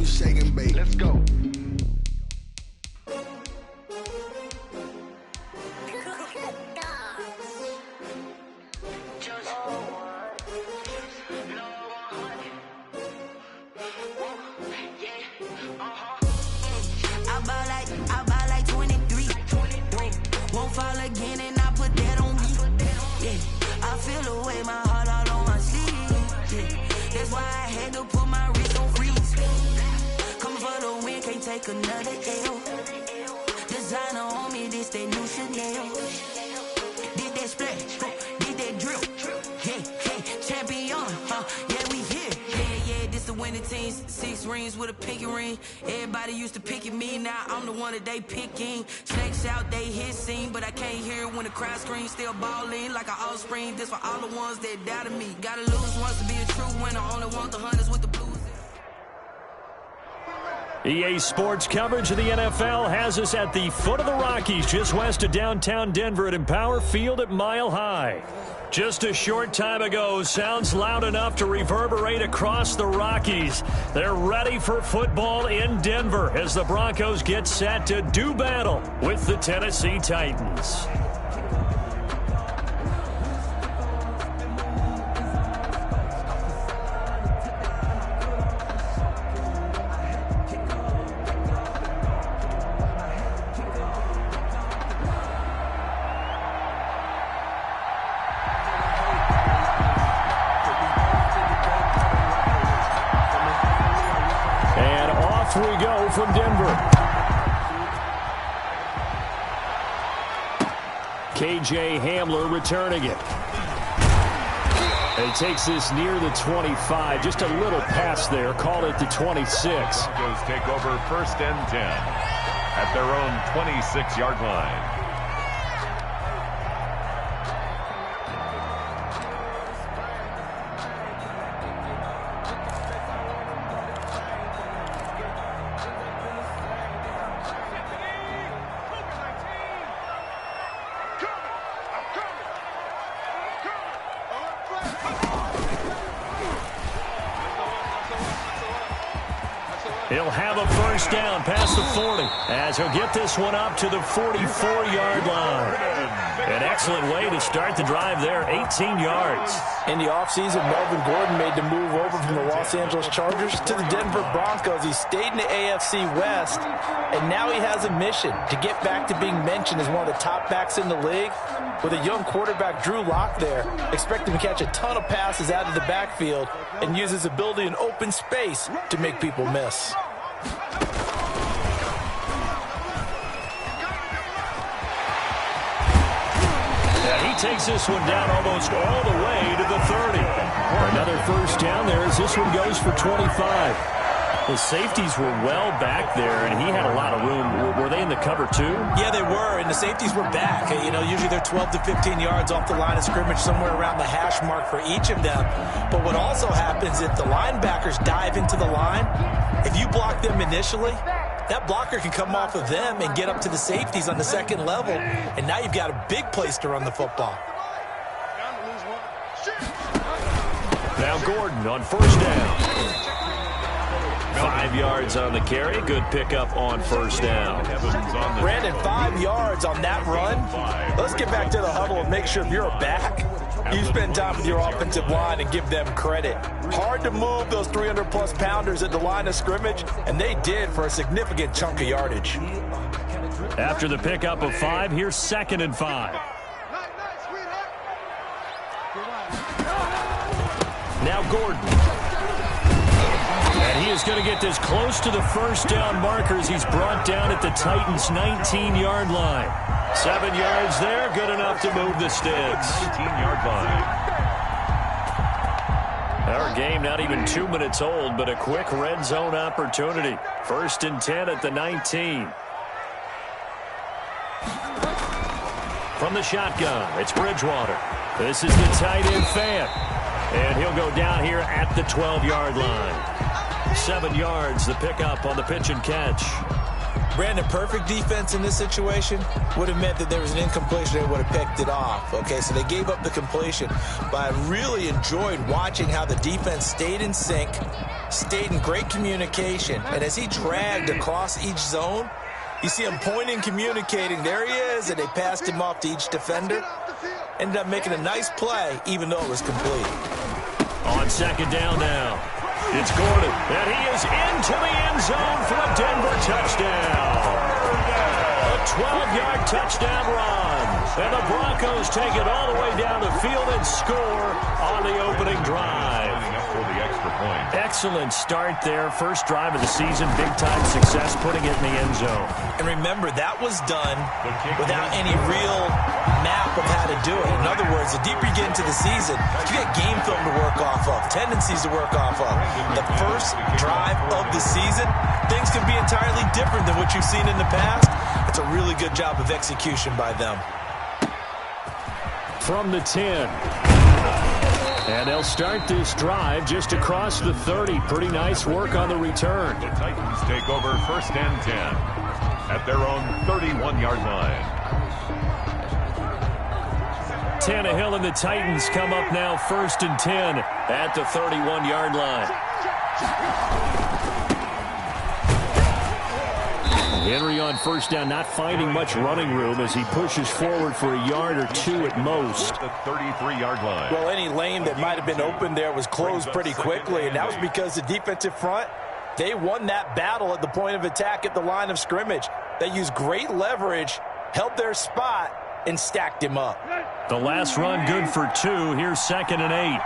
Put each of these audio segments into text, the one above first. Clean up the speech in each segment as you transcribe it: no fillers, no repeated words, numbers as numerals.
some shake and bake. Let's go. I buy like 23. Won't fall again and I put that on me. Yeah, I feel the way, my heart all on my sleeve. Yeah, that's why I had to put my wrist on freeze. Coming for the win, can't take another L. Designer on me, this that new Chanel. Did that splash, did that drill. Yeah, champion, yeah, we here. Yeah, this the winning team. 6 rings with a pinky ring. Everybody used to pick at me, now I'm the one that they picking. Snakes out, they hit scene, but I can't hear it when the crowd screams. Still balling like an offspring. This for all the ones that doubted me. Gotta lose once to be a true winner. Only want the hunters with the blues. EA Sports coverage of the NFL has us at the foot of the Rockies, just west of downtown Denver at Empower Field at Mile High. Just a short time ago, sounds loud enough to reverberate across the Rockies. They're ready for football in Denver as the Broncos get set to do battle with the Tennessee Titans. We go from Denver. KJ Hamler returning it. And he takes this near the 25. Just a little pass there. Call it the 26. Broncos take over 1st and 10 at their own 26-yard line. He'll have a first down past the 40 as he'll get this one up to the 44-yard line. An excellent way to start the drive there, 18 yards. In the offseason, Melvin Gordon made the move over from the Los Angeles Chargers to the Denver Broncos. He stayed in the AFC West, and now he has a mission to get back to being mentioned as one of the top backs in the league. With a young quarterback, Drew Lock, there, expect him to catch a ton of passes out of the backfield and use his ability in open space to make people miss. He takes this one down almost all the way to the 30. Another first down there as this one goes for 25. The safeties were well back there, and he had a lot of room. Were they in the cover, too? Yeah, they were, and the safeties were back. You know, usually they're 12 to 15 yards off the line of scrimmage, somewhere around the hash mark for each of them. But what also happens, if the linebackers dive into the line, if you block them initially, that blocker can come off of them and get up to the safeties on the second level, and now you've got a big place to run the football. Now Gordon on first down. 5 yards on the carry. Good pickup on first down. Brandon, 5 yards on that run. Let's get back to the huddle and make sure if you're a back, you spend time with your offensive line and give them credit. Hard to move those 300-plus pounders at the line of scrimmage, and they did for a significant chunk of yardage. After the pickup of 5, here's 2nd and 5. Now Gordon. And he is going to get this close to the first down marker as he's brought down at the Titans' 19-yard line. 7 yards there, good enough to move the sticks. 19-yard line. Our game not even 2 minutes old, but a quick red zone opportunity. 1st and 10 at the 19. From the shotgun, it's Bridgewater. This is the tight end fan. And he'll go down here at the 12-yard line. 7 yards, the pickup on the pitch and catch. Brandon, perfect defense in this situation would have meant that there was an incompletion. They would have picked it off. Okay, so they gave up the completion. But I really enjoyed watching how the defense stayed in sync, stayed in great communication. And as he dragged across each zone, you see him pointing, communicating. There he is, and they passed him off to each defender. Ended up making a nice play, even though it was complete. On second down now. It's Gordon, and he is into the end zone for a Denver touchdown. A 12-yard touchdown run. And the Broncos take it all the way down the field and score on the opening drive. For the extra point. Excellent start there. First drive of the season. Big-time success putting it in the end zone. And remember, that was done without any real map of how to do it. In other words, the deeper you get into the season, you get game film to work off of, tendencies to work off of. The first drive of the season, things can be entirely different than what you've seen in the past. It's a really good job of execution by them. From the 10. And they'll start this drive just across the 30. Pretty nice work on the return. The Titans take over first and 10 at their own 31-yard line. Tannehill and the Titans come up now first and 10 at the 31-yard line. Henry on first down, not finding much running room as he pushes forward for a yard or two at most. At the 33-yard line. Well, any lane that might have been open there was closed pretty quickly, and that was because the defensive front, they won that battle at the point of attack at the line of scrimmage. They used great leverage, held their spot, and stacked him up. The last run good for 2. Here's second and 8.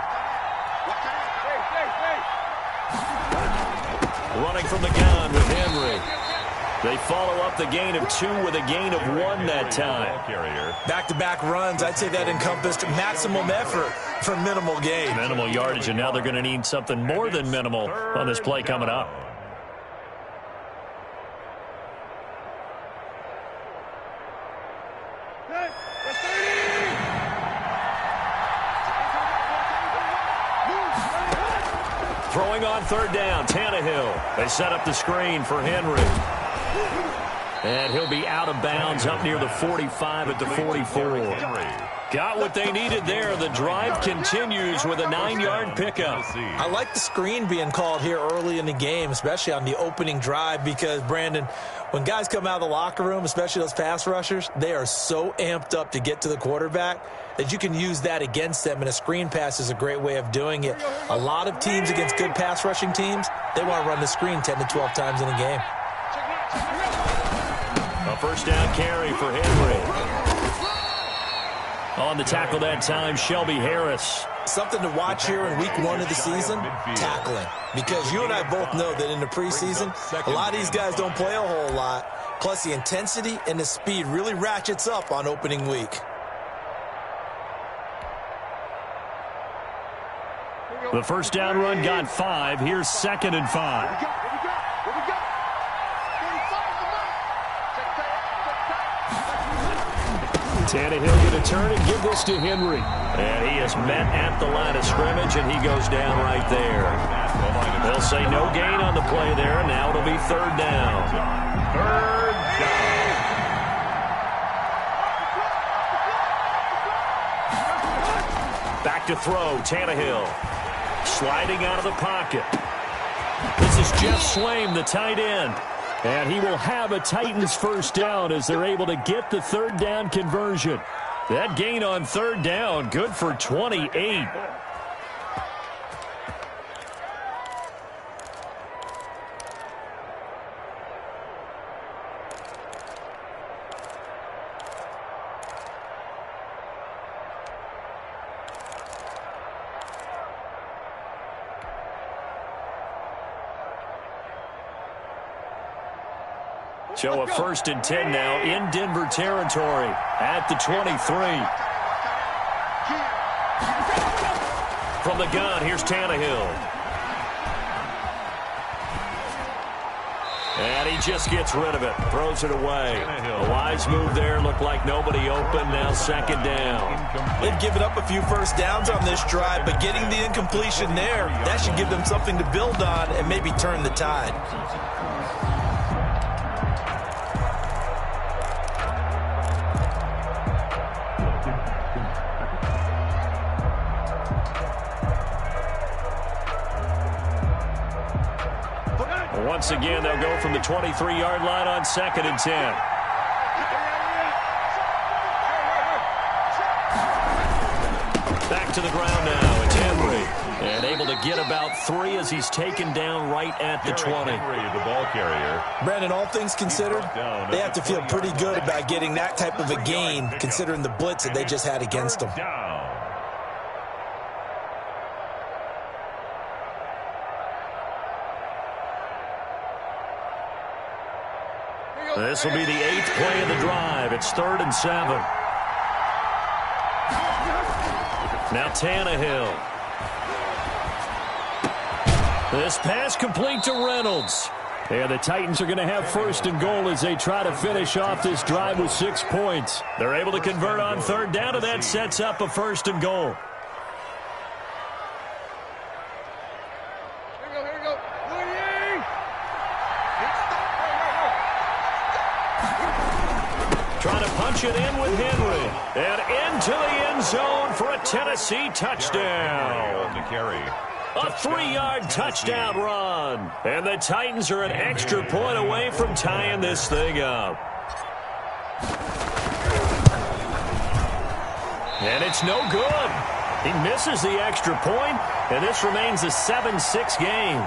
Running from the gun with Henry. They follow up the gain of 2 with a gain of 1 that time. Back-to-back runs, I'd say that encompassed maximum effort for minimal gain. Minimal yardage, and now they're going to need something more than minimal on this play coming up. Throwing on third down, Tannehill. They set up the screen for Henry. And he'll be out of bounds up near the 45 at the 44. Got what they needed there. The drive continues with a 9-yard pickup. I like the screen being called here early in the game, especially on the opening drive, because, Brandon, when guys come out of the locker room, especially those pass rushers, they are so amped up to get to the quarterback that you can use that against them, and a screen pass is a great way of doing it. A lot of teams against good pass rushing teams, they want to run the screen 10 to 12 times in a game. A first down carry for Henry. On the tackle that time, Shelby Harris. Something to watch here in week 1 of the season, tackling. Because you and I both know that in the preseason, a lot of these guys don't play a whole lot. Plus, the intensity and the speed really ratchets up on opening week. The first down run got 5. Here's second and 5. Tannehill going to turn and give this to Henry. And he is met at the line of scrimmage, and he goes down right there. They'll say no gain on the play there. Now it'll be third down. Third down. Back to throw, Tannehill. Sliding out of the pocket. This is Jeff Swaim, the tight end. And he will have a Titans first down as they're able to get the third down conversion. That gain on third down, good for 28. So a first and 10 now in Denver territory at the 23. From the gun, here's Tannehill. And he just gets rid of it, throws it away. A wise move there, looked like nobody open, now second down. They've given up a few first downs on this drive, but getting the incompletion there, that should give them something to build on and maybe turn the tide. Once again, they'll go from the 23-yard line on 2nd and 10. Back to the ground now. It's Henry. And able to get about 3 as he's taken down right at the 20. Henry, the ball carrier. Brandon, all things considered, they have to feel pretty good about getting that type of a gain, considering the blitz that they just had against them. This will be the 8th play of the drive. It's 3rd and 7. Now Tannehill. This pass complete to Reynolds. And the Titans are going to have 1st and goal as they try to finish off this drive with 6 points. They're able to convert on 3rd down, and that sets up a 1st and goal. Trying to punch it in with Henry. And into the end zone for a Tennessee touchdown. The carry. A 3-yard touchdown run. And the Titans are an extra point away from tying this thing up. And it's no good. He misses the extra point, and this remains a 7-6 game.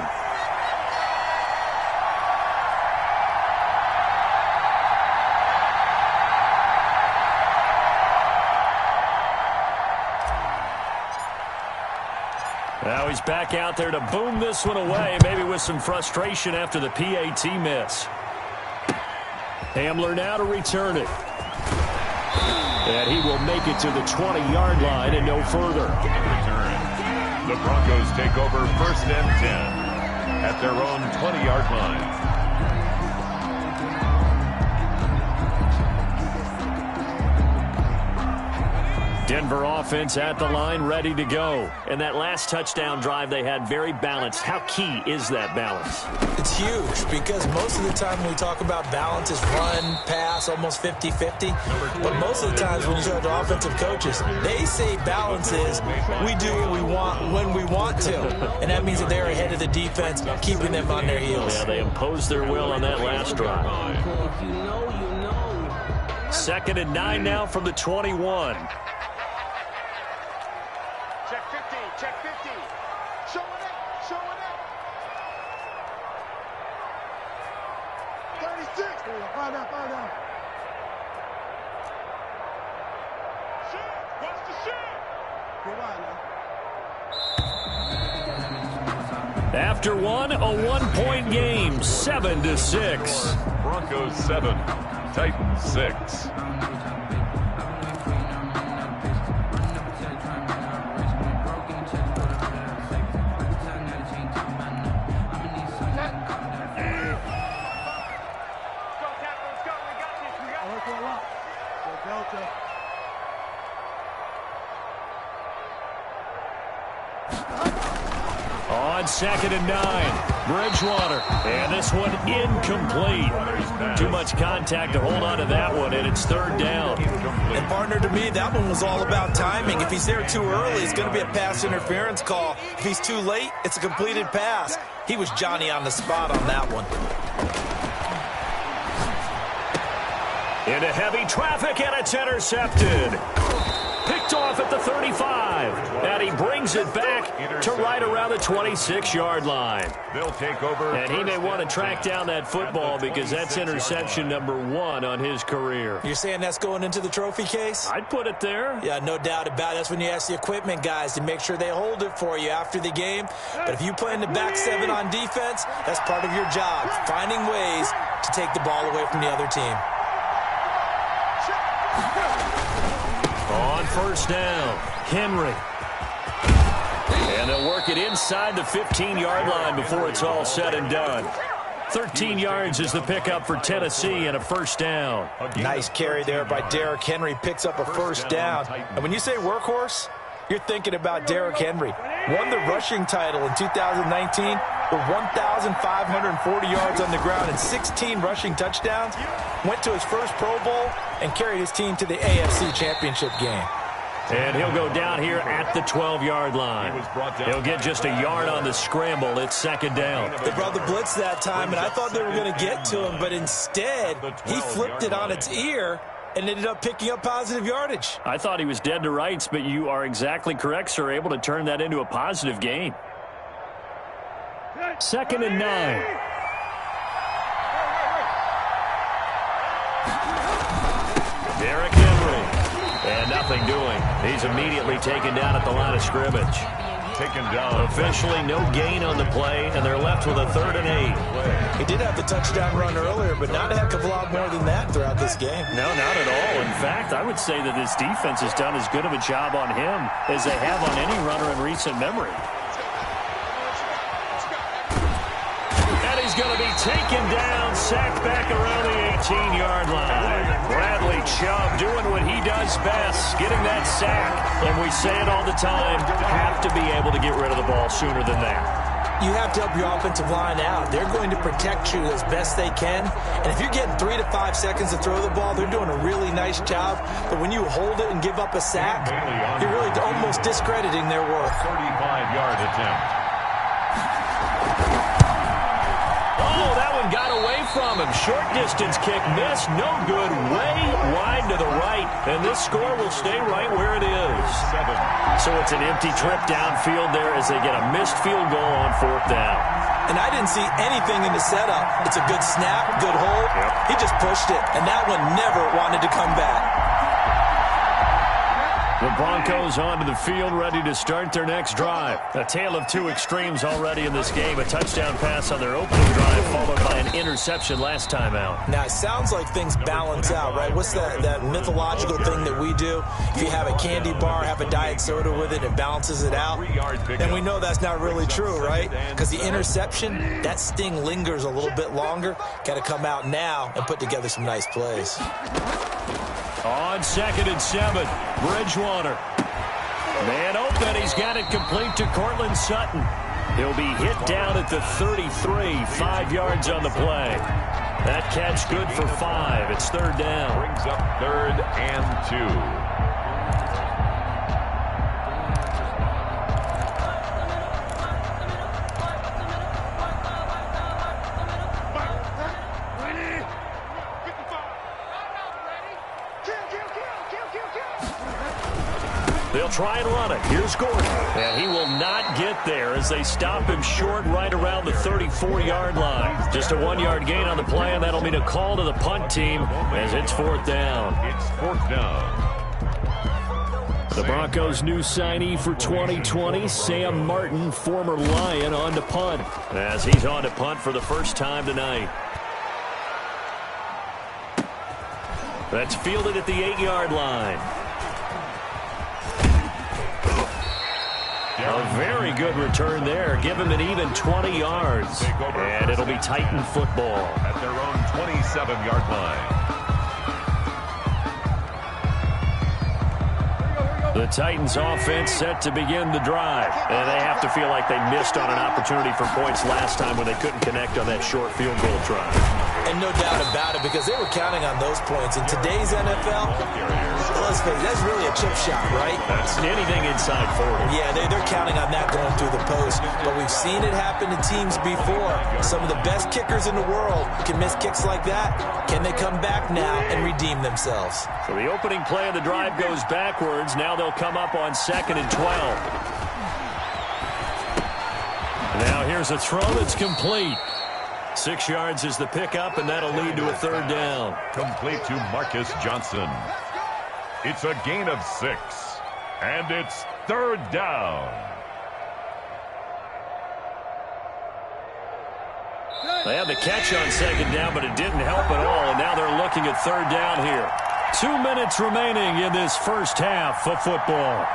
Now he's back out there to boom this one away, maybe with some frustration after the PAT miss. Hamler now to return it. And he will make it to the 20-yard line and no further. Return. The Broncos take over 1st and 10 at their own 20-yard line. Denver offense at the line, ready to go. And that last touchdown drive they had very balanced. How key is that balance? It's huge because most of the time when we talk about balance is run, pass, almost 50-50. But most of the times when you talk to offensive coaches, they say balance is we do what we want when we want to. And that means that they're ahead of the defense, keeping them on their heels. Yeah, they imposed their will on that last drive. 2nd and 9 now from the 21. Check 50, check 50. Showing it, showing it. 36. Find out. Shoot, watch the shoot. Go wide now. After one, a 1-point game, 7-6. Broncos 7, Titans 6. On 2nd and 9, Bridgewater. And this one incomplete. Too much contact to hold on to that one, and it's 3rd down. And partner, to me, that one was all about timing. If he's there too early, it's going to be a pass interference call. If he's too late, it's a completed pass. He was Johnny on the spot on that one. Into heavy traffic, and it's intercepted. Picked off at the 35. And he brings it back to right around the 26-yard line. They'll take over. And he may want to track down that football because that's interception number 1 on his career. You're saying that's going into the trophy case? I'd put it there. Yeah, no doubt about it. That's when you ask the equipment guys to make sure they hold it for you after the game. But if you play in the back 7 on defense, that's part of your job, finding ways to take the ball away from the other team. On 1st down, Henry. And they'll work it inside the 15-yard line before it's all said and done. 13 yards is the pickup for Tennessee and a 1st down. Nice carry there by Derrick Henry. Picks up a 1st down. And when you say workhorse, you're thinking about Derrick Henry. Won the rushing title in 2019 with 1,540 yards on the ground and 16 rushing touchdowns. Went to his first Pro Bowl and carried his team to the AFC Championship game. And he'll go down here at the 12-yard line. He'll get just a yard on the scramble. It's second down. They brought the blitz that time, and I thought they were going to get to him, but instead he flipped it on its ear and ended up picking up positive yardage. I thought he was dead to rights, but you are exactly correct, sir, able to turn that into a positive gain. 2nd and 9. Derrick Henry. And nothing doing. He's immediately taken down at the line of scrimmage. Taken down. Officially no gain on the play, and they're left with a 3rd and 8. He did have the touchdown run earlier, but not a heck of a lot more than that throughout this game. No, not at all. In fact, I would say that this defense has done as good of a job on him as they have on any runner in recent memory. And he's going to be taken down, sacked back around the 18-yard line. Bradley Chubb doing what he does best, getting that sack. And we say it all the time, have to be able to get rid of the ball sooner than that. You have to help your offensive line out. They're going to protect you as best they can. And if you're getting 3 to 5 seconds to throw the ball, they're doing a really nice job. But when you hold it and give up a sack, you're really almost discrediting their work. 35-yard attempt. Oh, that one got away from him. Short distance kick missed. No good. Way wide to the right. And this score will stay right where it is. So it's an empty trip downfield there as they get a missed field goal on 4th down. And I didn't see anything in the setup. It's a good snap, good hold. He just pushed it. And that one never wanted to come back. The Broncos onto the field, ready to start their next drive. A tale of two extremes already in this game. A touchdown pass on their opening drive, followed by an interception last time out. Now, it sounds like things balance out, right? What's that mythological thing that we do? If you have a candy bar, have a diet soda with it, it balances it out. And we know that's not really true, right? Because the interception, that sting lingers a little bit longer. Got to come out now and put together some nice plays. On 2nd and 7, Bridgewater. Man open, he's got it complete to Cortland Sutton. He'll be hit down at the 33, 5 yards on the play. That catch good for 5. It's 3rd down. Brings up 3rd and 2. They'll try and run it. Here's Gordon. And he will not get there as they stop him short right around the 34-yard line. Just a 1-yard gain on the play, and that'll mean a call to the punt team as it's 4th down. It's 4th down. The Broncos' new signee for 2020, Sam Martin, former Lion, on to punt. As he's on to punt for the first time tonight. That's fielded at the 8-yard line. A very good return there. Give him an even 20 yards. And it'll be Titan football. At their own 27-yard line. The Titans offense set to begin the drive. And they have to feel like they missed on an opportunity for points last time when they couldn't connect on that short field goal try. And no doubt about it, because they were counting on those points. In today's NFL, let's face it, that's really a chip shot, right? That's anything inside 40. Yeah, they're counting on that going through the post. But we've seen it happen to teams before. Some of the best kickers in the world can miss kicks like that. Can they come back now and redeem themselves? So the opening play of the drive goes backwards. Now they'll come up on 2nd and 12. Now here's a throw that's complete. 6 yards is the pickup, and that'll lead to a 3rd down. Complete to Marcus Johnson. It's a gain of 6, and it's 3rd down. They had the catch on 2nd down, but it didn't help at all, and now they're looking at 3rd down here. 2 minutes remaining in this first half of football.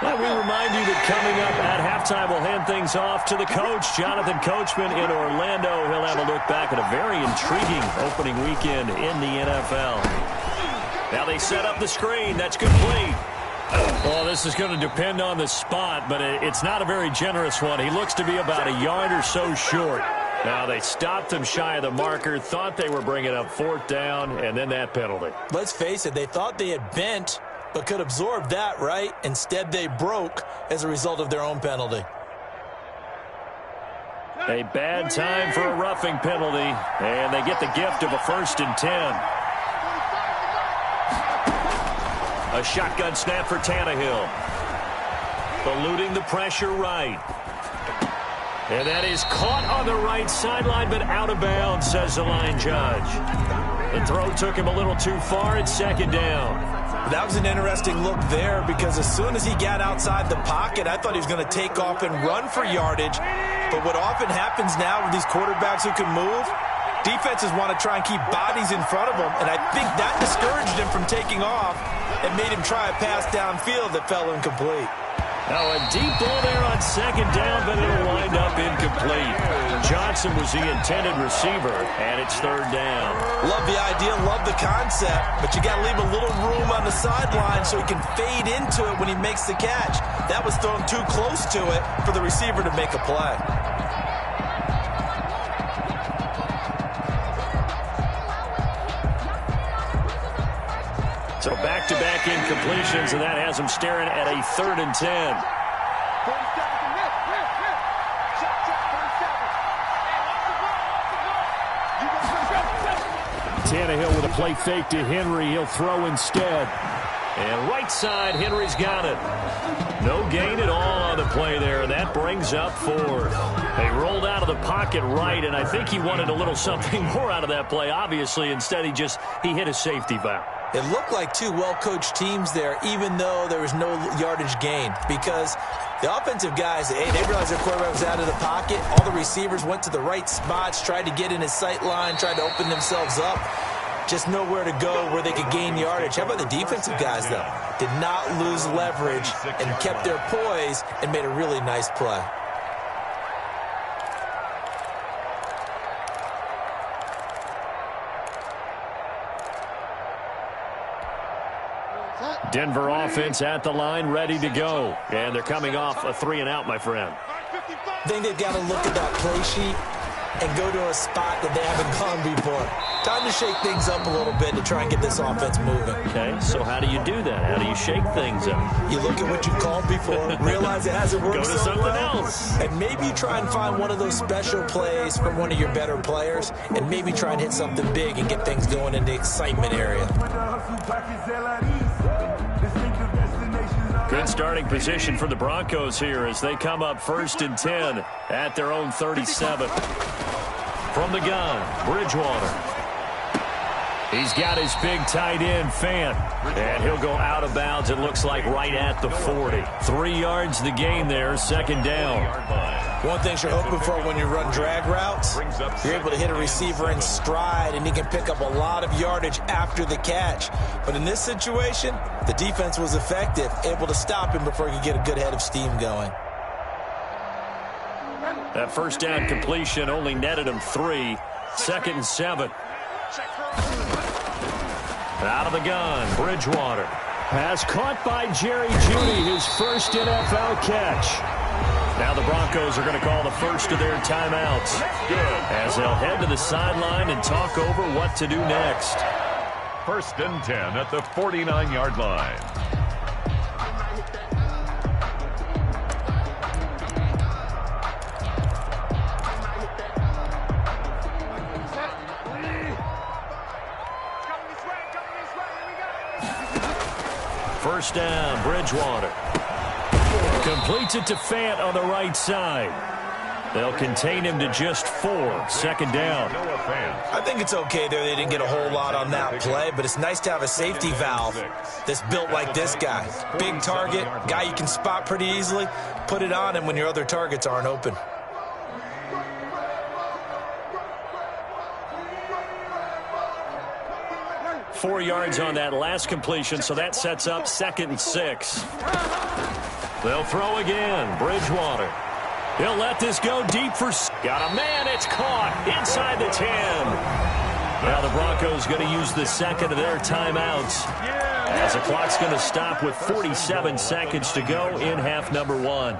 Well, we remind you that coming up at halftime, we'll hand things off to the coach, Jonathan Coachman in Orlando. He'll have a look back at a very intriguing opening weekend in the NFL. Now they set up the screen. That's complete. Well, this is going to depend on the spot, but it's not a very generous one. He looks to be about a yard or so short. Now they stopped them shy of the marker, thought they were bringing up 4th down, and then that penalty. Let's face it, they thought they had bent, but could absorb that, right? Instead, they broke as a result of their own penalty. A bad time for a roughing penalty, and they get the gift of a 1st and 10. A shotgun snap for Tannehill. Eluding the pressure right. And that is caught on the right sideline, but out of bounds, says the line judge. The throw took him a little too far. It's 2nd down. That was an interesting look there because as soon as he got outside the pocket, I thought he was going to take off and run for yardage. But what often happens now with these quarterbacks who can move, defenses want to try and keep bodies in front of them, and I think that discouraged him from taking off and made him try a pass downfield that fell incomplete. Now a deep ball there on 2nd down, but it'll wind up incomplete. Johnson was the intended receiver, and it's 3rd down. Love the idea, love the concept, but you got to leave a little room on the sideline so he can fade into it when he makes the catch. That was thrown too close to it for the receiver to make a play. So back-to-back incompletions, and that has them staring at a 3rd and 10. Tannehill with a play fake to Henry. He'll throw instead. And right side, Henry's got it. No gain at all on the play there, and that brings up 4th. They rolled out of the pocket right, and I think he wanted a little something more out of that play, obviously. Instead, he hit a safety valve. It looked like two well-coached teams there, even though there was no yardage gain, because the offensive guys, they realized their quarterback was out of the pocket. All the receivers went to the right spots, tried to get in his sight line, tried to open themselves up. Just nowhere to go where they could gain yardage. How about the defensive guys, though? Did not lose leverage and kept their poise and made a really nice play. Denver offense at the line, ready to go. And they're coming off a 3-and-out, my friend. I think they've got to look at that play sheet and go to a spot that they haven't gone before. Time to shake things up a little bit to try and get this offense moving. Okay, so how do you do that? How do you shake things up? You look at what you called before, realize it hasn't worked go to so something well, else. and maybe try and find one of those special plays from one of your better players, and maybe try and hit something big and get things going in the excitement area. Good starting position for the Broncos here as they come up 1st and 10 at their own 37. From the gun, Bridgewater. He's got his big tight end, Fant. And he'll go out of bounds, it looks like, right at the 40. 3 yards the gain there, 2nd down. One thing you're hoping for when you run drag routes, you're able to hit a receiver in stride, and he can pick up a lot of yardage after the catch. But in this situation, the defense was effective, able to stop him before he could get a good head of steam going. That 1st down completion only netted him 3. 2nd and 7. Out of the gun, Bridgewater. Pass caught by Jerry Jeudy, his first NFL catch. Now the Broncos are going to call the first of their timeouts as they'll head to the sideline and talk over what to do next. 1st and 10 at the 49-yard line. First down, Bridgewater. Completes it to Fant on the right side. They'll contain him to just 4. 2nd down. I think it's okay there. They didn't get a whole lot on that play, but it's nice to have a safety valve that's built like this guy. Big target, guy you can spot pretty easily. Put it on him when your other targets aren't open. Four yards on that last completion, so that sets up 2nd and 6. They'll throw again. Bridgewater. He'll let this go deep for... Got a man. It's caught inside the 10. Now the Broncos going to use the second of their timeouts as the clock's going to stop with 47 seconds to go in half number 1.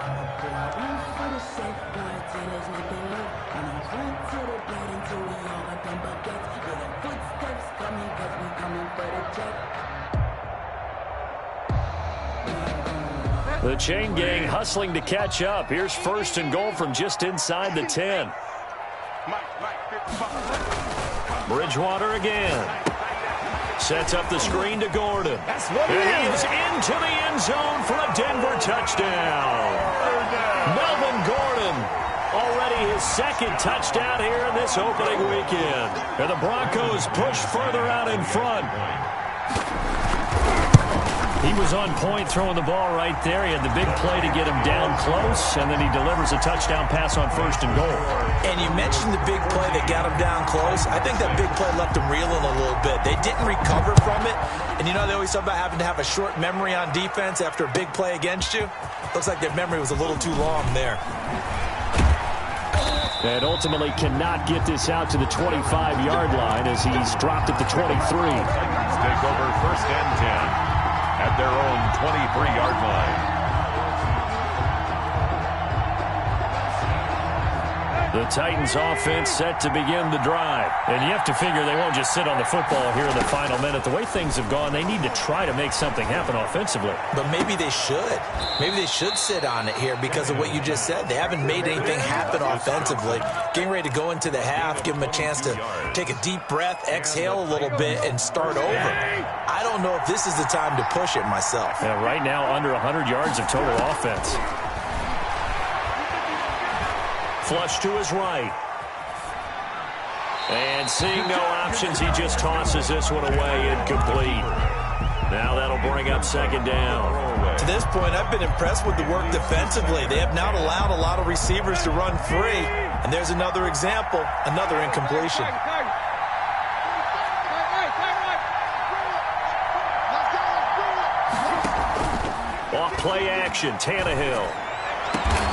The chain gang hustling to catch up. Here's 1st and goal from just inside the 10. Bridgewater again. Sets up the screen to Gordon. And he's into the end zone for a Denver touchdown. Melvin Gordon, already his 2nd touchdown here in this opening weekend. And the Broncos push further out in front. He was on point throwing the ball right there. He had the big play to get him down close, and then he delivers a touchdown pass on 1st and goal. And you mentioned the big play that got him down close. I think that big play left him reeling a little bit. They didn't recover from it. And you know, they always talk about having to have a short memory on defense after a big play against you. Looks like their memory was a little too long there. And ultimately cannot get this out to the 25-yard line as he's dropped at the 23. Titans take over 1st and 10 at their own 23-yard line. The Titans offense set to begin the drive. And you have to figure they won't just sit on the football here in the final minute. The way things have gone, they need to try to make something happen offensively. But maybe they should. Maybe they should sit on it here because of what you just said. They haven't made anything happen offensively. Getting ready to go into the half, give them a chance to take a deep breath, exhale a little bit, and start over. I don't know if this is the time to push it myself. Yeah, right now, under 100 yards of total offense. Flush to his right. And seeing no options, he just tosses this one away, incomplete. Now that'll bring up 2nd down. To this point, I've been impressed with the work defensively. They have not allowed a lot of receivers to run free. And there's another example, another incompletion. Off play action, Tannehill.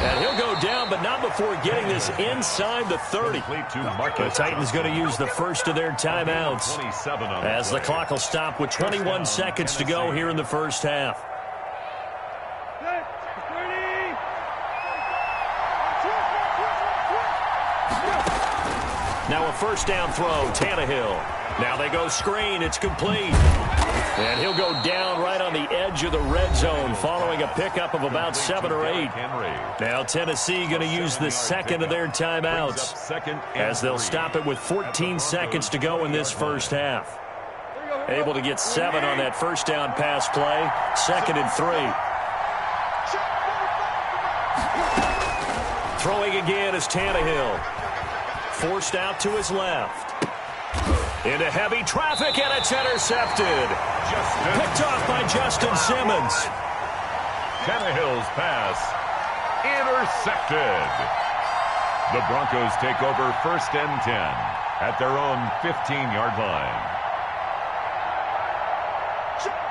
And he'll go down, but not before getting this inside the 30. The Titans going to use the first of their timeouts as the clock will stop with 21 seconds to go here in the first half. Now a 1st down throw, Tannehill. Now they go screen, it's complete. And he'll go down right on the edge of the red zone following a pickup of about 7 or 8. Now Tennessee going to use the 2nd of their timeouts as they'll stop it with 14 seconds to go in this first half. Able to get 7 on that 1st down pass play. 2nd and 3. Throwing again is Tannehill. Forced out to his left. Into heavy traffic, and it's intercepted. Picked off by Justin Simmons. Tannehill's pass intercepted. The Broncos take over 1st and 10 at their own 15-yard line.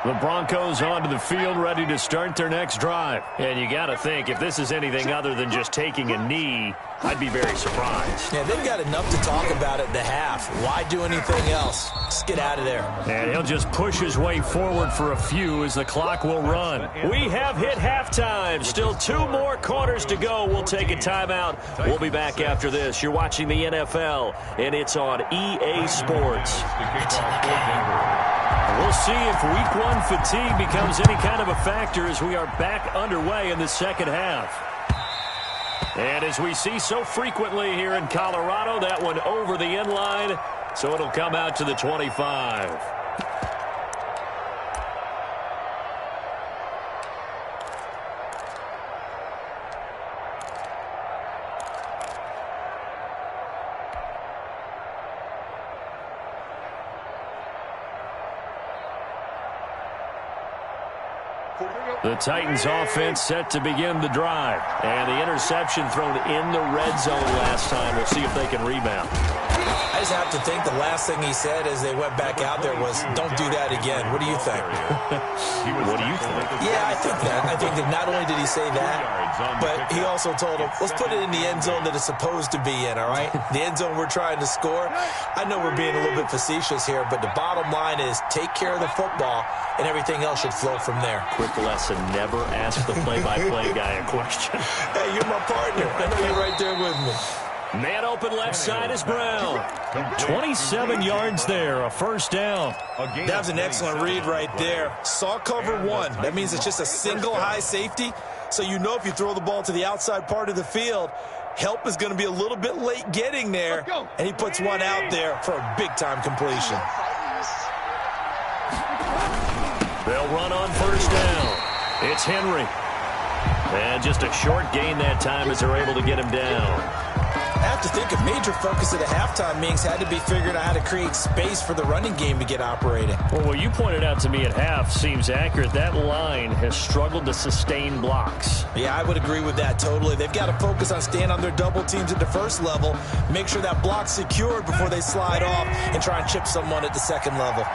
The Broncos onto the field, ready to start their next drive. And you got to think, if this is anything other than just taking a knee, I'd be very surprised. Yeah, they've got enough to talk about at the half. Why do anything else? Just get out of there. And he'll just push his way forward for a few as the clock will run. We have hit halftime. Still 2 more quarters to go. We'll take a timeout. We'll be back after this. You're watching the NFL, and it's on EA Sports. We'll see if Week 1 fatigue becomes any kind of a factor as we are back underway in the second half. And as we see so frequently here in Colorado, that one over the end line, so it'll come out to the 25. The Titans offense set to begin the drive. And the interception thrown in the red zone last time. We'll see if they can rebound. I just have to think the last thing he said as they went back out there was, don't do that again. What do you think? What do you think? Yeah, I think that. I think that not only did he say that, but he also told him, let's put it in the end zone that it's supposed to be in, all right? The end zone we're trying to score. I know we're being a little bit facetious here, but the bottom line is take care of the football, and everything else should flow from there. Quick lesson, never ask the play-by-play guy a question. Hey, you're my partner. I know you're right there with me. Man open left side is Brown. 27 yards there, a first down. That was an excellent read right there. Saw cover one. That means it's just a single high safety. So you know if you throw the ball to the outside part of the field, help is going to be a little bit late getting there. And he puts one out there for a big-time completion. They'll run on first down. It's Henry. And just a short gain that time as they're able to get him down. I have to think a major focus of the halftime meetings had to be figuring out how to create space for the running game to get operating. Well, what you pointed out to me at half seems accurate. That line has struggled to sustain blocks. Yeah, I would agree with that totally. They've got to focus on staying on their double teams at the first level, make sure that block's secured before they slide off and try and chip someone at the second level.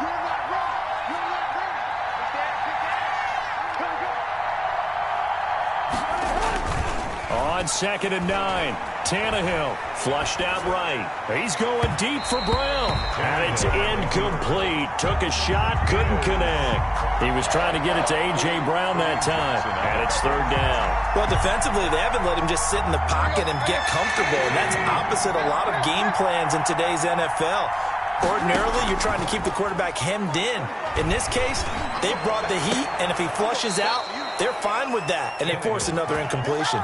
On 2nd and 9, Tannehill flushed out right. He's going deep for Brown. And it's incomplete. Took a shot, couldn't connect. He was trying to get it to A.J. Brown that time. And it's 3rd down. Well, defensively, they haven't let him just sit in the pocket and get comfortable. And that's opposite a lot of game plans in today's NFL. Ordinarily, you're trying to keep the quarterback hemmed in. In this case, they brought the heat, and if he flushes out, they're fine with that, and they force another incompletion.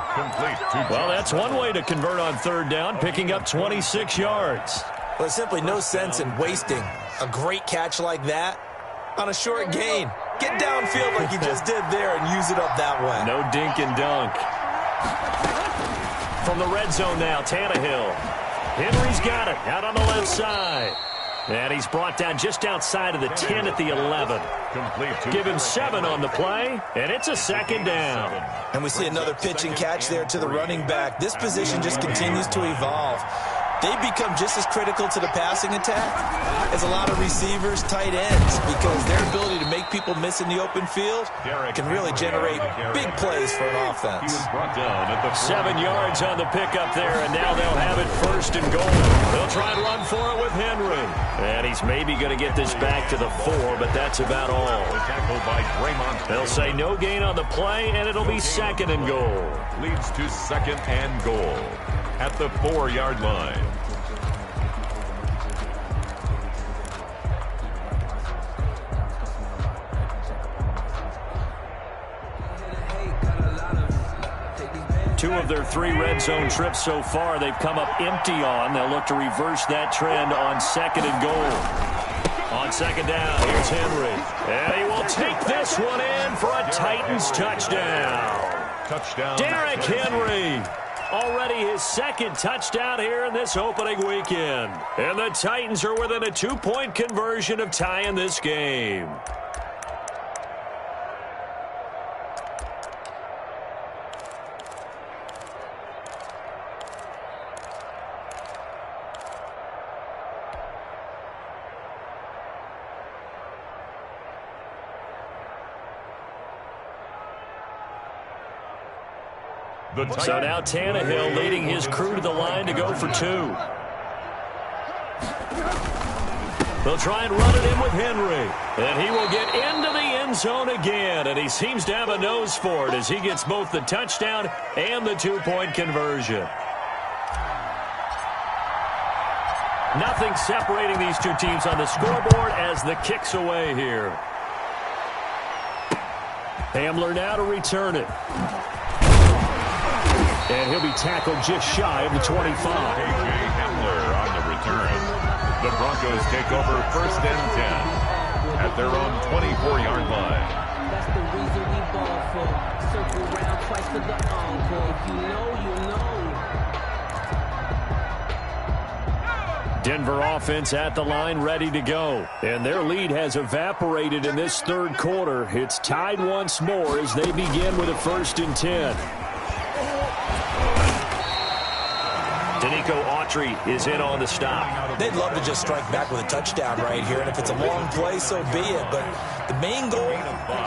Well, that's one way to convert on 3rd down, picking up 26 yards. Well, there's simply no sense in wasting a great catch like that on a short gain. Get downfield like you just did there and use it up that way. No dink and dunk. From the red zone now, Tannehill. Henry's got it out on the left side. And he's brought down just outside of the 10 at the 11. Give him 7 on the play, and it's a 2nd down. And we see another pitch and catch there to the running back. This position just continues to evolve. They become just as critical to the passing attack as a lot of receivers, tight ends, because their ability to make people miss in the open field can really generate big plays for an offense. 7 yards on the pickup there, and now they'll have it 1st and goal. They'll try and run for it with Henry. And he's maybe going to get this back to the 4, but that's about all. They'll say no gain on the play, and it'll be 2nd and goal. Leads to 2nd and goal at the 4-yard line. Two of their 3 red zone trips so far, they've come up empty on. They'll look to reverse that trend on 2nd and goal. On 2nd down, here's Henry. And he will take this one in for a Titans touchdown. Derrick Henry. Already his 2nd touchdown here in this opening weekend. And the Titans are within a 2-point conversion of tying this game. So now Tannehill leading his crew to the line to go for 2. They'll try and run it in with Henry. And he will get into the end zone again. And he seems to have a nose for it as he gets both the touchdown and the 2-point conversion. Nothing separating these two teams on the scoreboard as the kick's away here. Hamler now to return it. And he'll be tackled just shy of the 25. A.J. Hamler on the return. The Broncos take over 1st and 10 at their own 24-yard line. That's the reason we ball for. Circle round twice to the encore. If you know, you know. Denver offense at the line, ready to go. And their lead has evaporated in this 3rd quarter. It's tied once more as they begin with a 1st and 10. Danico Autry is in on the stop. They'd love to just strike back with a touchdown right here, and if it's a long play, so be it. But the main goal,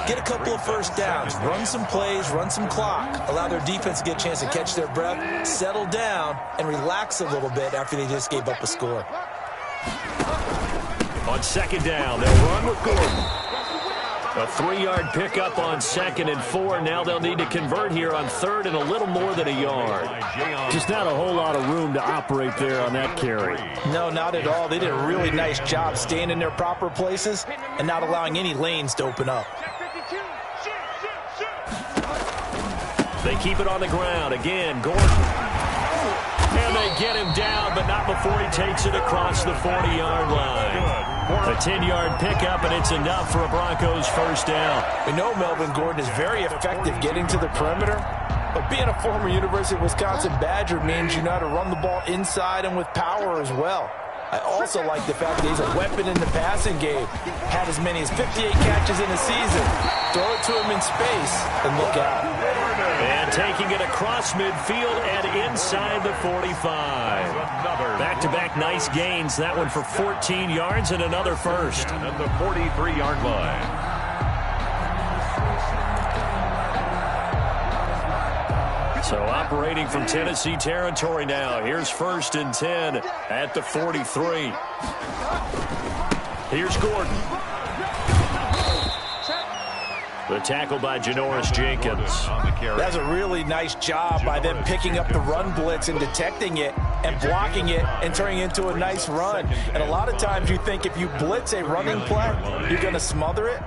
get a couple of 1st downs, run some plays, run some clock, allow their defense to get a chance to catch their breath, settle down, and relax a little bit after they just gave up a score. On 2nd down, they'll run with Gordon. A 3-yard pickup on 2nd and 4. Now they'll need to convert here on 3rd and a little more than a yard. Just not a whole lot of room to operate there on that carry. No, not at all. They did a really nice job staying in their proper places and not allowing any lanes to open up. They keep it on the ground. Again, Gordon. And they get him down, but not before he takes it across the 40-yard line. A 10-yard pickup, and it's enough for a Broncos first down. We know Melvin Gordon is very effective getting to the perimeter, but being a former University of Wisconsin Badger means you know how to run the ball inside and with power as well. I also like the fact that he's a weapon in the passing game. Had as many as 58 catches in a season. Throw it to him in space and look out. And taking it across midfield and inside the 45. Back-to-back nice gains. That one for 14 yards and another first. At the 43-yard line. So operating from Tennessee territory now. Here's 1st and 10 at the 43. Here's Gordon. The tackle by Janoris Jenkins. That's a really nice job by them picking up the run blitz and detecting it and blocking it and turning it into a nice run. And a lot of times you think if you blitz a running play, you're going to smother it.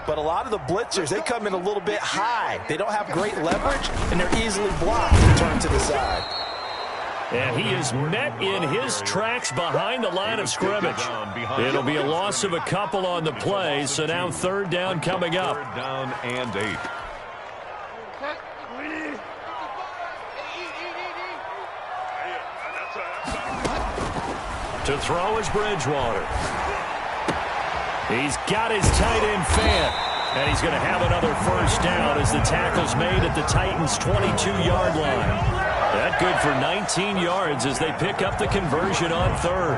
But a lot of the blitzers, they come in a little bit high. They don't have great leverage, and they're easily blocked and turned to the side. And he is met in his tracks behind the line of scrimmage. It'll be a loss of a couple on the play, so now 3rd down coming up. 3rd down and 8. To throw is Bridgewater. He's got his tight end Fant, and he's going to have another first down as the tackle's made at the Titans' 22-yard line. That good for 19 yards as they pick up the conversion on 3rd.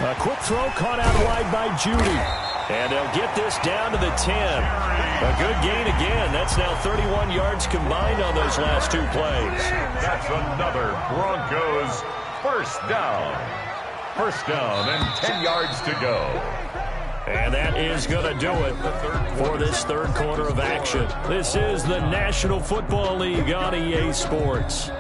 A quick throw caught out wide by Judy. And they'll get this down to the 10. A good gain again. That's now 31 yards combined on those last 2 plays. That's another Broncos first down. First down and 10 yards to go. And that is going to do it for this 3rd quarter of action. This is the National Football League on EA Sports.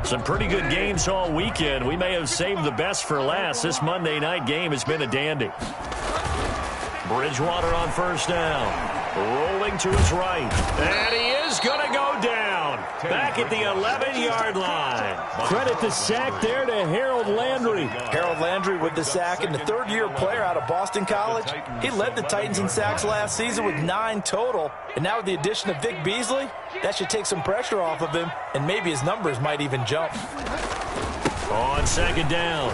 Some pretty good games all weekend. We may have saved the best for last. This Monday night game has been a dandy. Bridgewater on first down. Rolling to his right. And he is going to go down. Back at the 11-yard line. Credit the sack there to Harold Landry. Harold Landry with the sack, and the 3rd-year player out of Boston College. He led the Titans in sacks last season with 9 total. And now with the addition of Vic Beasley, that should take some pressure off of him, and maybe his numbers might even jump. On 2nd down,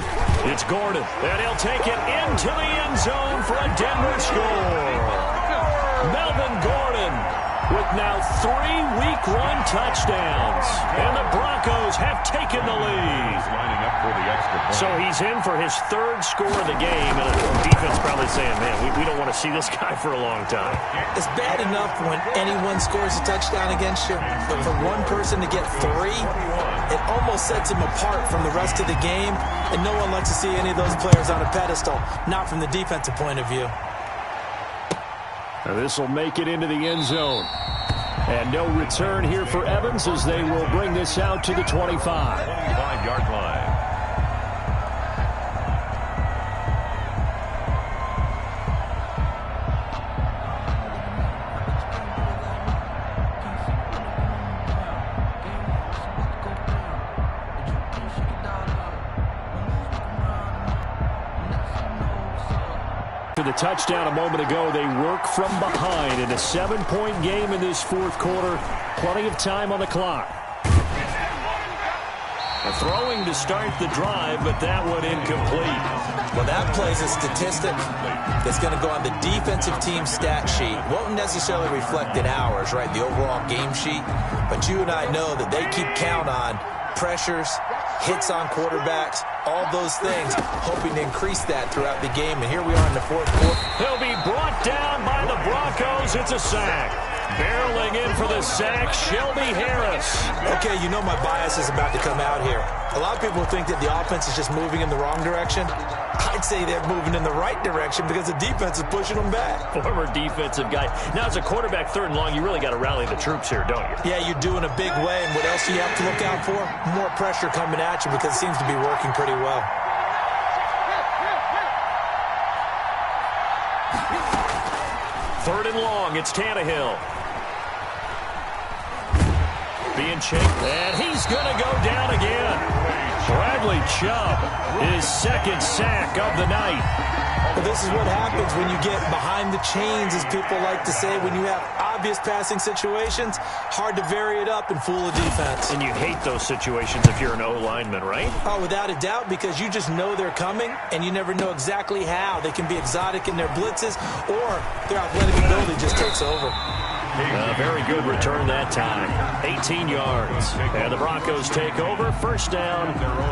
it's Gordon, and he'll take it into the end zone for a Denver score. Melvin Gordon with now 3 Week 1 touchdowns, and the Broncos have taken the lead. Lining up for the extra point. So he's in for his 3rd score of the game, and the defense probably saying, man, we don't want to see this guy for a long time. It's bad enough when anyone scores a touchdown against you, but for one person to get 3, it almost sets him apart from the rest of the game, and no one likes to see any of those players on a pedestal, not from the defensive point of view. This will make it into the end zone. And no return here for Evans as they will bring this out to the 25. 25-yard line. The touchdown a moment ago. They work from behind in a 7-point game in this 4th quarter. Plenty of time on the clock. A throwing to start the drive, but that one incomplete. Well, that plays a statistic that's going to go on the defensive team stat sheet. Won't necessarily reflect in ours, right, the overall game sheet. But you and I know that they keep count on pressures, hits on quarterbacks, all those things, hoping to increase that throughout the game. And here we are in the fourth quarter. He'll be brought down by the Broncos. It's a sack. Barreling in for the sack, Shelby Harris. Okay, you know my bias is about to come out here. A lot of people think that the offense is just moving in the wrong direction. I'd say they're moving in the right direction because the defense is pushing them back. Former defensive guy. Now, as a quarterback, 3rd and long, you really got to rally the troops here, don't you? Yeah, you're doing a big way, and what else do you have to look out for? More pressure coming at you because it seems to be working pretty well. Third and long, it's Tannehill. Being chased, and he's going to go down again. Bradley Chubb, his 2nd sack of the night. Well, this is what happens when you get behind the chains, as people like to say. When you have obvious passing situations, hard to vary it up and fool a defense. And you hate those situations if you're an O-lineman, right? Oh, without a doubt, because you just know they're coming, and you never know exactly how. They can be exotic in their blitzes, or their athletic ability just takes over. A very good return that time. 18 yards. And the Broncos take over. 1st down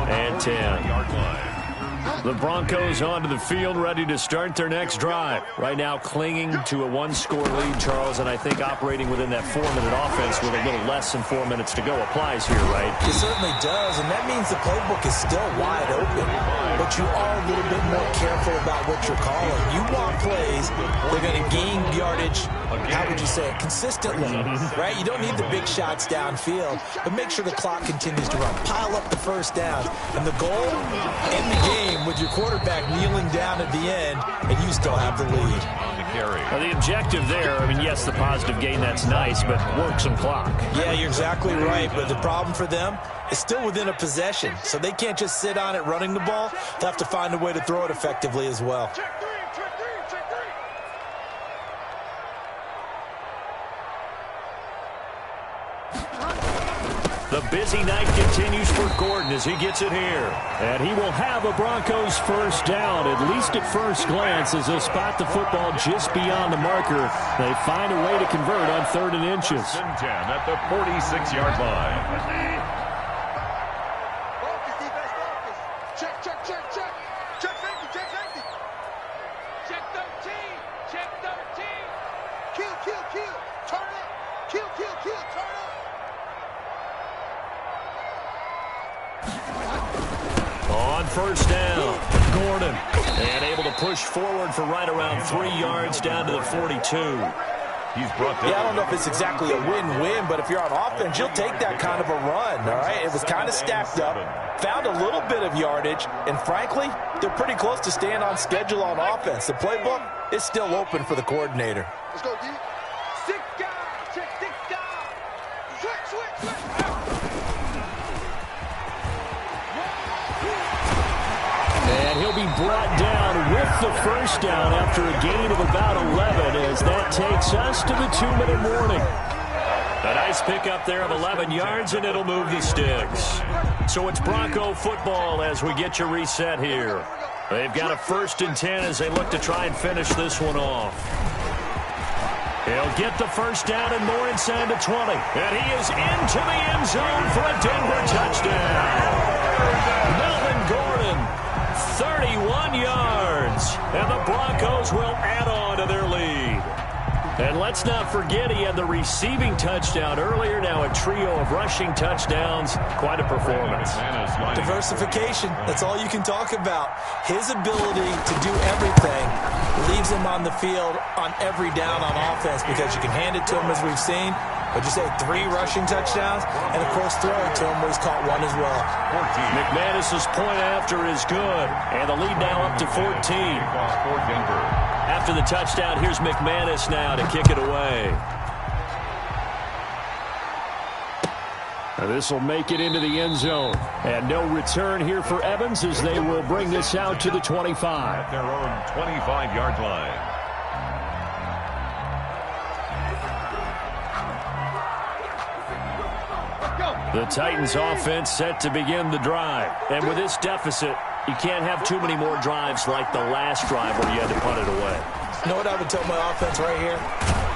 and 10. The Broncos onto the field, ready to start their next drive. Right now clinging to a 1-score lead, Charles, and I think operating within that 4-minute offense with a little less than 4 minutes to go applies here, right? It certainly does, and that means the playbook is still wide open. But you are a little bit more careful about what you're calling. You want plays, they're going to gain yardage, how would you say it, consistently, right? You don't need the big shots downfield, but make sure the clock continues to run. Pile up the 1st down, and the goal, end the game with your quarterback kneeling down at the end, and you still have the lead. Well, the objective there, I mean, yes, the positive gain, that's nice, but work some clock. Yeah, you're exactly right, but the problem for them is still within a possession, so they can't just sit on it running the ball. They'll have to find a way to throw it effectively as well. The busy night continues for Gordon as he gets it here. And he will have a Broncos 1st down, at least at first glance, as they'll spot the football just beyond the marker. They find a way to convert on 3rd and inches. 10 at the 46-yard line. Check, check, check, check. Check safety, check safety. Check 13, check 13. Kill, kill, kill. Turn up. Kill, kill, kill. Turn up. On 1st down, Gordon. And able to push forward for right around 3 yards down to the 42. He's brought down. Yeah, I don't know if it's exactly a win-win, but if you're on offense, you'll take that kind of a run, all right? It was kind of stacked up, found a little bit of yardage, and frankly, they're pretty close to staying on schedule on offense. The playbook is still open for the coordinator. Let's go, D. 6 guys. Check 6 guys. Switch, switch, switch. And he'll be brought down with the 1st down after a gain of about 11 as that takes us to the 2-minute warning. A nice pickup there of 11 yards, and it'll move the sticks. So it's Bronco football as we get you reset here. They've got a 1st and 10 as they look to try and finish this one off. He'll get the 1st down and more inside the 20. And he is into the end zone for a Denver touchdown. Melvin Gordon, 31 yards, and the Broncos will add on to their lead. And let's not forget he had the receiving touchdown earlier, now a trio of rushing touchdowns. Quite a performance. Diversification, that's all you can talk about. His ability to do everything leaves him on the field on every down on offense because you can hand it to him as we've seen. What'd you say, 3 rushing touchdowns? And, of course, throw it to him where he's caught 1 as well. McManus's point after is good. And the lead now up to 14. After the touchdown, here's McManus now to kick it away. This will make it into the end zone. And no return here for Evans as they will bring this out to the 25. At their own 25-yard line. The Titans offense set to begin the drive. And with this deficit, you can't have too many more drives like the last drive where you had to punt it away. You know what I would tell my offense right here?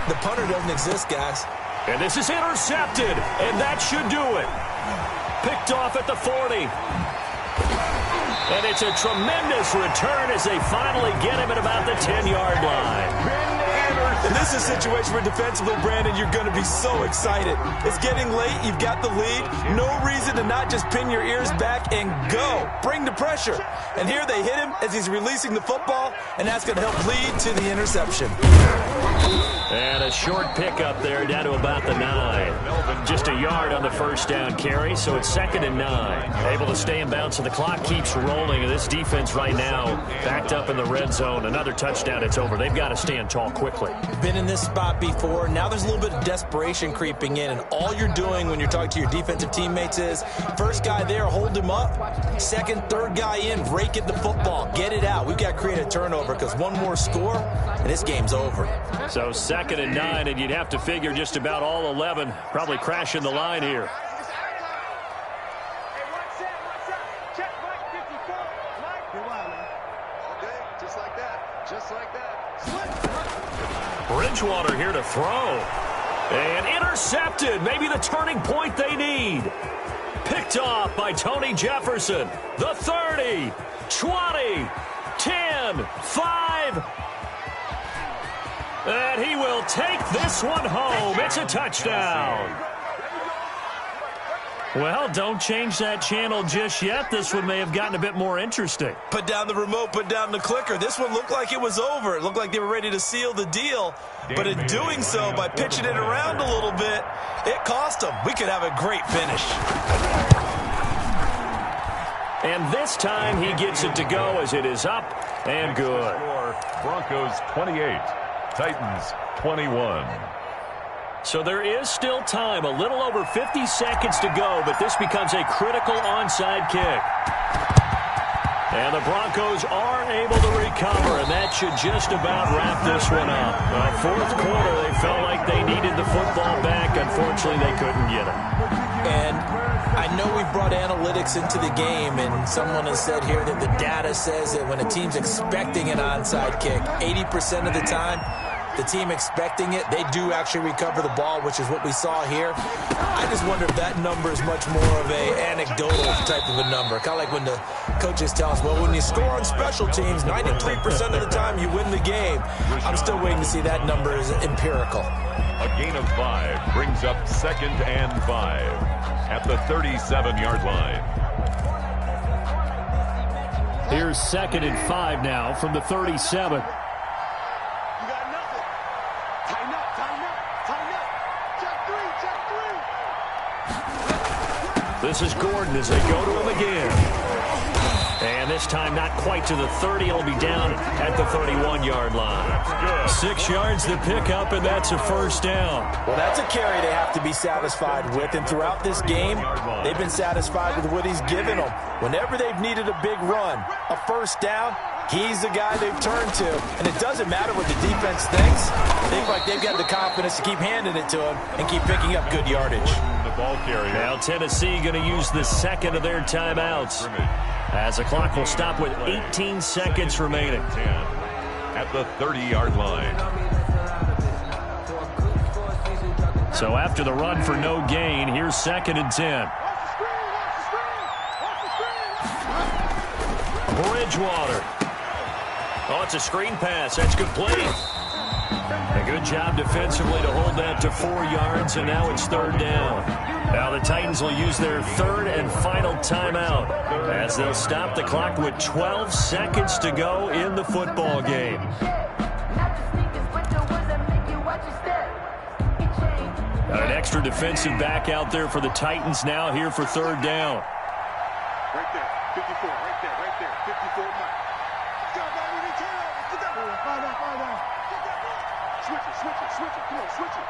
The punter doesn't exist, guys. And this is intercepted, and that should do it. Picked off at the 40. And it's a tremendous return as they finally get him at about the 10-yard line. And this is a situation where defensively, Brandon, you're going to be so excited. It's getting late. You've got the lead. No reason to not just pin your ears back and go. Bring the pressure. And here they hit him as he's releasing the football, and that's going to help lead to the interception. And a short pickup there down to about the 9. Just a yard on the first down carry, so it's 2nd and 9. Able to stay in bounds, so the clock keeps rolling. And this defense right now backed up in the red zone. Another touchdown, it's over. They've got to stand tall quickly. Been in this spot before. Now there's a little bit of desperation creeping in, and all you're doing when you're talking to your defensive teammates is first guy there, hold him up. Second, third guy in, rake at the football. Get it out. We've got to create a turnover because one more score, and this game's over. So 2nd and 9, and you'd have to figure just about all 11 probably crashing the line here. Bridgewater here to throw. And intercepted. Maybe the turning point they need. Picked off by Tony Jefferson. The 30, 20, 10, 5. And he will take this one home. It's a touchdown. Well, don't change that channel just yet. This one may have gotten a bit more interesting. Put down the remote, put down the clicker. This one looked like it was over. It looked like they were ready to seal the deal. But in doing so, by pitching it around a little bit, it cost them. We could have a great finish. And this time he gets it to go as it is up and good. Broncos 28, Titans 21. So there is still time, a little over 50 seconds to go, but this becomes a critical onside kick. And the Broncos are able to recover, and that should just about wrap this one up. Fourth quarter, they felt like they needed the football back. Unfortunately, they couldn't get it. And I know we've brought analytics into the game, and someone has said here that the data says that when a team's expecting an onside kick, 80% of the time, the team expecting it, they do actually recover the ball, which is what we saw here. I just wonder if that number is much more of a anecdotal type of a number. Kind of like when the coaches tell us, well, when you score on special teams, 93% of the time you win the game. I'm still waiting to see that number is empirical. A gain of 5 brings up 2nd and 5 at the 37-yard line. Here's 2nd and 5 now from the 37. This is Gordon as they go to him again. And this time not quite to the 30. It'll be down at the 31-yard line. 6 yards to pick up, and that's a first down. Well, that's a carry they have to be satisfied with. And throughout this game, they've been satisfied with what he's given them. Whenever they've needed a big run, a first down, he's the guy they've turned to. And it doesn't matter what the defense thinks. They think like they've got the confidence to keep handing it to him and keep picking up good yardage. Ball carrier. Now Tennessee going to use the second of their timeouts as the clock will stop with 18 seconds remaining. 10 at the 30-yard line. So after the run for no gain, here's 2nd and 10. Bridgewater. Oh, it's a screen pass. That's complete. A good job defensively to hold that to 4 yards, and now it's 3rd down. Now the Titans will use their 3rd and final timeout as they'll stop the clock with 12 seconds to go in the football game. Got an extra defensive back out there for the Titans now here for 3rd down. Right there, 54, right there, 54 Mike. Switch it, come on, switch it.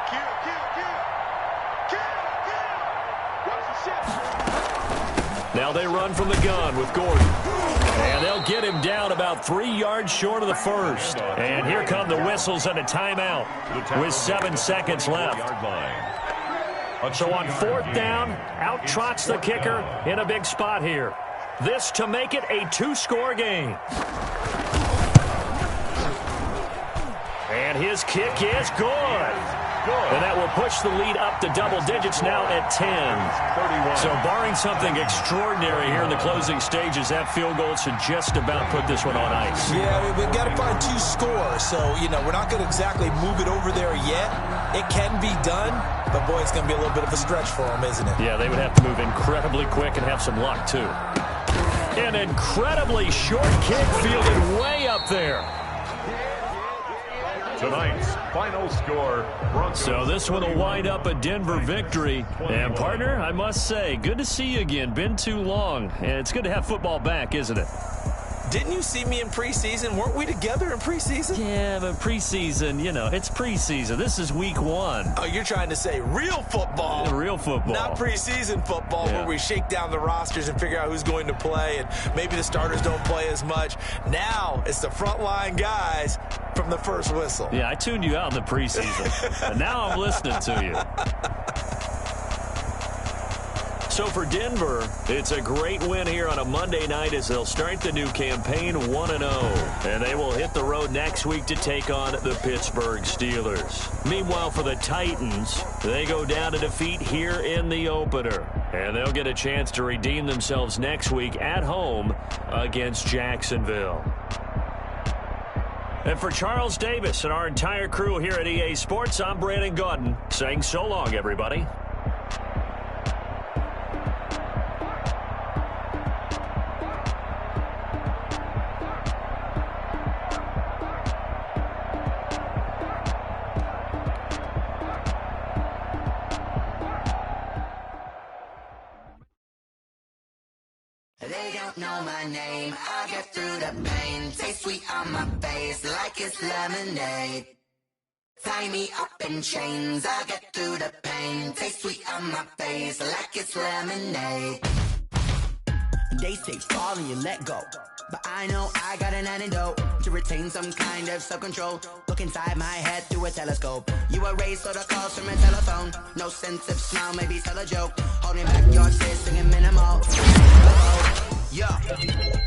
Kill. Watch the shit. Now they run from the gun with Gordon. And they'll get him down about 3 yards short of the first. And here come the whistles and a timeout with 7 seconds left. So on 4th down, out trots the kicker in a big spot here. This to make it a 2-score game. And his kick is good. And that will push the lead up to double digits now at 10. 31. So barring something extraordinary here in the closing stages, that field goal should just about put this one on ice. Yeah, we've got to find 2 scores. So, we're not going to exactly move it over there yet. It can be done, but, boy, it's going to be a little bit of a stretch for them, isn't it? Yeah, they would have to move incredibly quick and have some luck, too. An incredibly short kick fielded way up there. Tonight's final score, Broncos. So this one will wind up a Denver victory. And, partner, I must say, good to see you again. Been too long. And it's good to have football back, isn't it? Didn't you see me in preseason? Weren't we together in preseason? Yeah, but preseason, it's preseason. This is week 1. Oh, you're trying to say real football. Real football. Not preseason football where we shake down the rosters and figure out who's going to play, and maybe the starters don't play as much. Now it's the frontline guys from the first whistle. Yeah, I tuned you out in the preseason. And now I'm listening to you. So for Denver, it's a great win here on a Monday night as they'll start the new campaign 1-0. And they will hit the road next week to take on the Pittsburgh Steelers. Meanwhile, for the Titans, they go down to defeat here in the opener. And they'll get a chance to redeem themselves next week at home against Jacksonville. And for Charles Davis and our entire crew here at EA Sports, I'm Brandon Gaudin saying so long, everybody. They don't know my name, I get through the pain. Taste sweet on my face like it's lemonade. Tie me up in chains, I get through the pain. Taste sweet on my face like it's lemonade. They say fall and you let go, but I know I got an antidote to retain some kind of self-control. Look inside my head through a telescope. You erase all the calls from a telephone. No sense of smile, maybe tell a joke. Holding back your tears, singing minimal. Yo,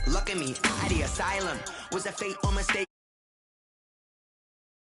look at me, I had the asylum. Was a fate or mistake?